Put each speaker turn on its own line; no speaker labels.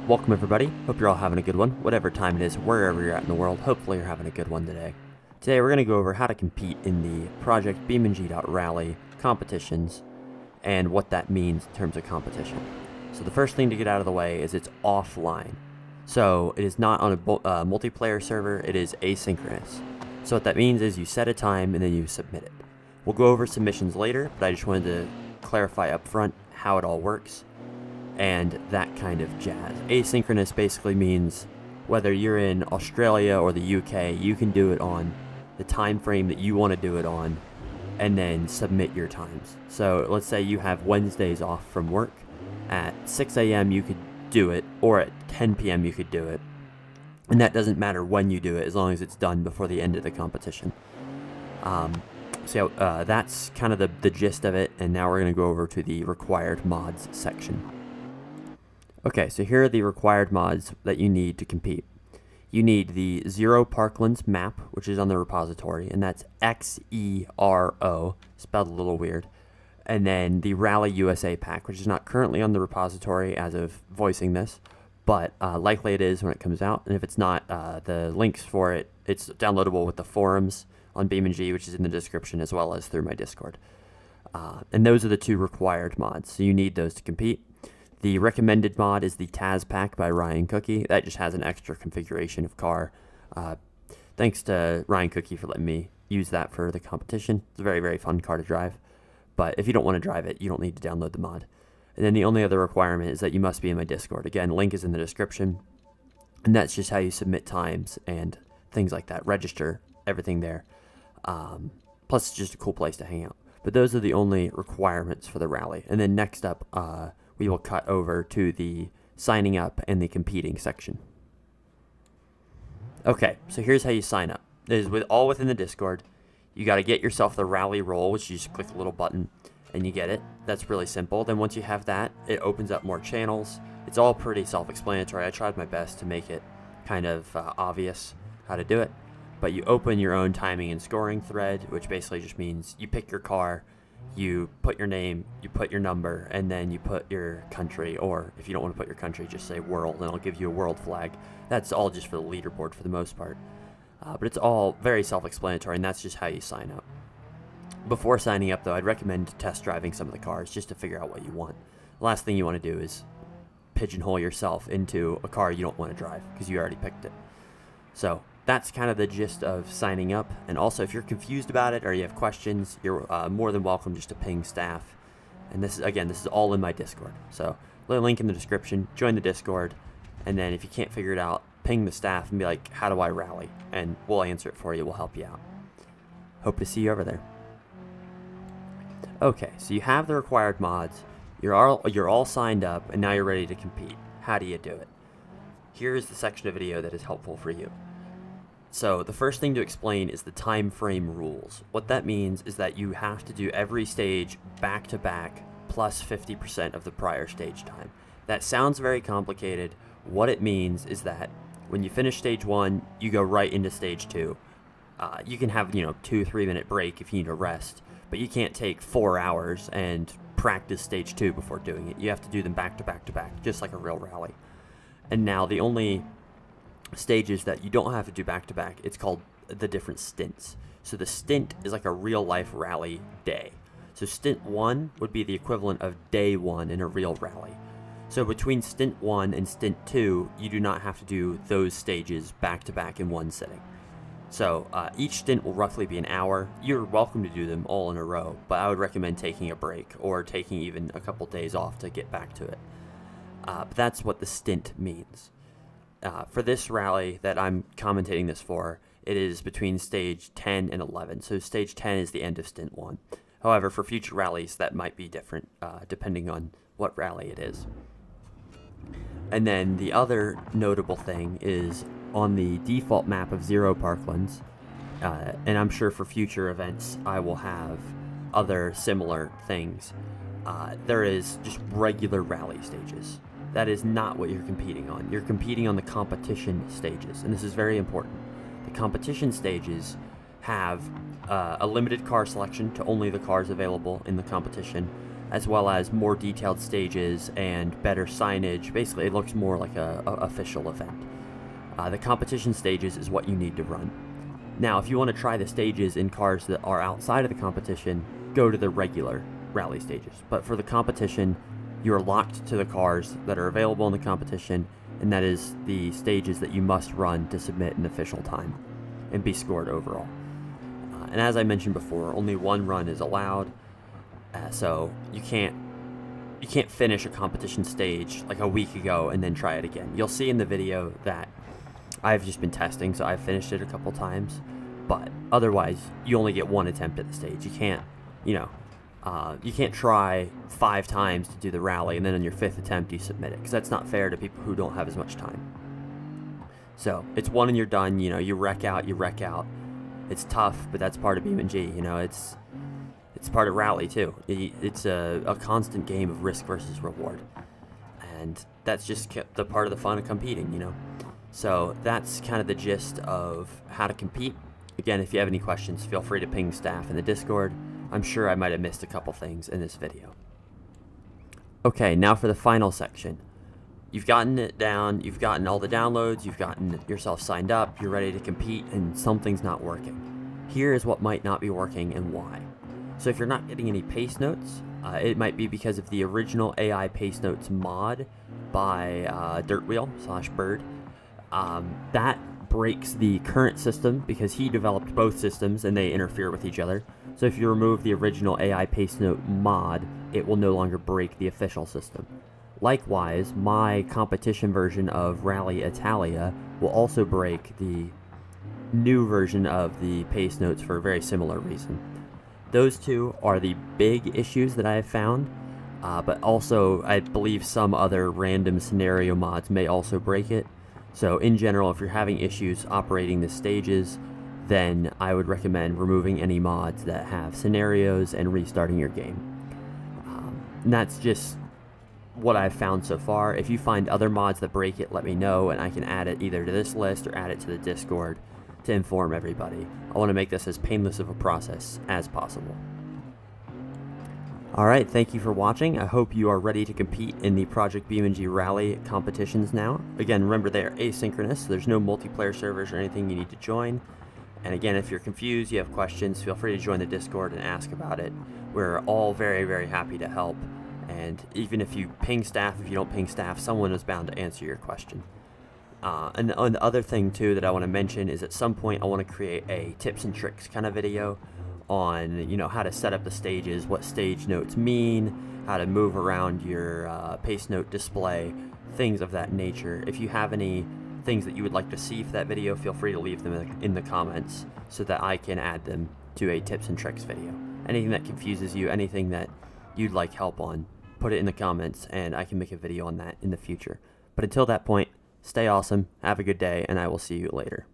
Welcome everybody, hope you're all having a good one, whatever time it is, wherever you're at in the world, hopefully you're having a good one today. Today we're going to go over how to compete in the project BeamNg.drive competitions and what that means in terms of competition. So the first thing to get out of the way is it's offline. So it is not on a multiplayer server, it is asynchronous. So what that means is you set a time and then you submit it. We'll go over submissions later, but I just wanted to clarify up front how it all works and that kind of jazz. Asynchronous basically means whether you're in Australia or the UK, you can do it on the time frame that you want to do it on and then submit your times. So let's say you have Wednesdays off from work. At 6 a.m. you could do it, or at 10 p.m. you could do it. And that doesn't matter when you do it, as long as it's done before the end of the competition. That's kind of the gist of it, and now we're going to go over to the required mods section. Okay, so here are the required mods that you need to compete. You need the Zero Parklands map, which is on the repository, and that's Xero, spelled a little weird. And then the Rally USA pack, which is not currently on the repository as of voicing this, but likely it is when it comes out. And if it's not, the links for it, it's downloadable with the forums on BeamNg, which is in the description, as well as through my Discord. And those are the two required mods, so you need those to compete. The recommended mod is the Taz pack by Ryan Cookie. That just has an extra configuration of car. Thanks to Ryan Cookie for letting me use that for the competition. It's a very, very fun car to drive. But if you don't want to drive it, you don't need to download the mod. And then the only other requirement is that you must be in my Discord. Again, link is in the description. And that's just how you submit times and things like that. Register, everything there. Plus, it's just a cool place to hang out. But those are the only requirements for the rally. And then next up, we will cut over to the signing up and the competing section. Okay, so here's how you sign up. It is all within the Discord. You got to get yourself the rally role, which you just click a little button and you get it. That's really simple. Then once you have that, it opens up more channels. It's all pretty self-explanatory. I tried my best to make it kind of obvious how to do it. But you open your own timing and scoring thread, which basically just means you pick your car, you put your name, you put your number, and then you put your country, or if you don't want to put your country, just say world, and it'll give you a world flag. That's all just for the leaderboard for the most part. But it's all very self-explanatory, and that's just how you sign up. Before signing up, though, I'd recommend test driving some of the cars just to figure out what you want. The last thing you want to do is pigeonhole yourself into a car you don't want to drive because you already picked it. So that's kind of the gist of signing up. And also, if you're confused about it or you have questions, you're more than welcome just to ping staff. And this is all in my Discord. So link in the description, join the Discord, and then if you can't figure it out, ping the staff and be like, how do I rally? And we'll answer it for you. We'll help you out. Hope to see you over there. Okay, so you have the required mods. You're all signed up, and now you're ready to compete. How do you do it? Here's the section of video that is helpful for you. So the first thing to explain is the time frame rules. What that means is that you have to do every stage back to back plus 50% of the prior stage time. That sounds very complicated. What it means is that when you finish stage 1, you go right into stage 2. You can have, 2-3 minute break if you need a rest, but you can't take 4 hours and practice stage 2 before doing it. You have to do them back to back to back, just like a real rally. And now the only stages that you don't have to do back to back, it's called the different stints. So the stint is like a real life rally day. So stint 1 would be the equivalent of day 1 in a real rally. So between stint 1 and stint 2, you do not have to do those stages back to back in one sitting. So each stint will roughly be an hour. You're welcome to do them all in a row, but I would recommend taking a break or taking even a couple days off to get back to it. But that's what the stint means. For this rally that I'm commentating this for, it is between stage 10 and 11. So stage 10 is the end of stint 1. However, for future rallies, that might be different depending on what rally it is. And then the other notable thing is on the default map of Zero Parklands, and I'm sure for future events I will have other similar things, there is just regular rally stages. That is not what you're competing on. You're competing on the competition stages, and this is very important. The competition stages have a limited car selection to only the cars available in the competition. as well as more detailed stages and better signage. Basically, it looks more like a official event. The competition stages is what you need to run. Now, if you want to try the stages in cars that are outside of the competition, go to the regular rally stages. But for the competition, you are locked to the cars that are available in the competition, and that is the stages that you must run to submit an official time and be scored overall. And as I mentioned before, only one run is allowed, so you can't finish a competition stage like a week ago and then try it again. You'll see in the video that I've just been testing, so I've finished it a couple times, but otherwise you only get one attempt at the stage. You can't, you can't try 5 times to do the rally and then on your 5th attempt you submit it, because that's not fair to people who don't have as much time. So it's one and you're done. You wreck out. It's tough, but that's part of BeamNg. It's part of rally too. It's a constant game of risk versus reward, and that's just the part of the fun of competing. So that's kind of the gist of how to compete. Again, if you have any questions, feel free to ping staff in the Discord. I'm sure I might have missed a couple things in this video. Okay, now for the final section. You've gotten it down, you've gotten all the downloads, you've gotten yourself signed up, you're ready to compete, and something's not working. Here is what might not be working and why. So if you're not getting any pace notes, it might be because of the original AI pace notes mod by Dirtwheel/Bird. That breaks the current system because he developed both systems and they interfere with each other. So if you remove the original AI pace note mod, it will no longer break the official system. Likewise, my competition version of Rally Italia will also break the new version of the pace notes for a very similar reason. Those two are the big issues that I have found, but also I believe some other random scenario mods may also break it. So in general, if you're having issues operating the stages, then I would recommend removing any mods that have scenarios and restarting your game. And that's just what I've found so far. If you find other mods that break it, let me know, and I can add it either to this list or add it to the Discord to inform everybody. I want to make this as painless of a process as possible. Alright, thank you for watching. I hope you are ready to compete in the Project BeamNg Rally competitions now. Again, remember they are asynchronous, so there's no multiplayer servers or anything you need to join. And again, if you're confused, you have questions, feel free to join the Discord and ask about it. We're all very, very happy to help. And even if you ping staff, if you don't ping staff, someone is bound to answer your question. And the other thing too that I want to mention is at some point I want to create a tips and tricks kind of video on how to set up the stages, what stage notes mean, how to move around your pace note display, things of that nature. If you have any things that you would like to see for that video, feel free to leave them in the comments so that I can add them to a tips and tricks video. Anything that confuses you, anything that you'd like help on, put it in the comments and I can make a video on that in the future. But until that point, stay awesome, have a good day, and I will see you later.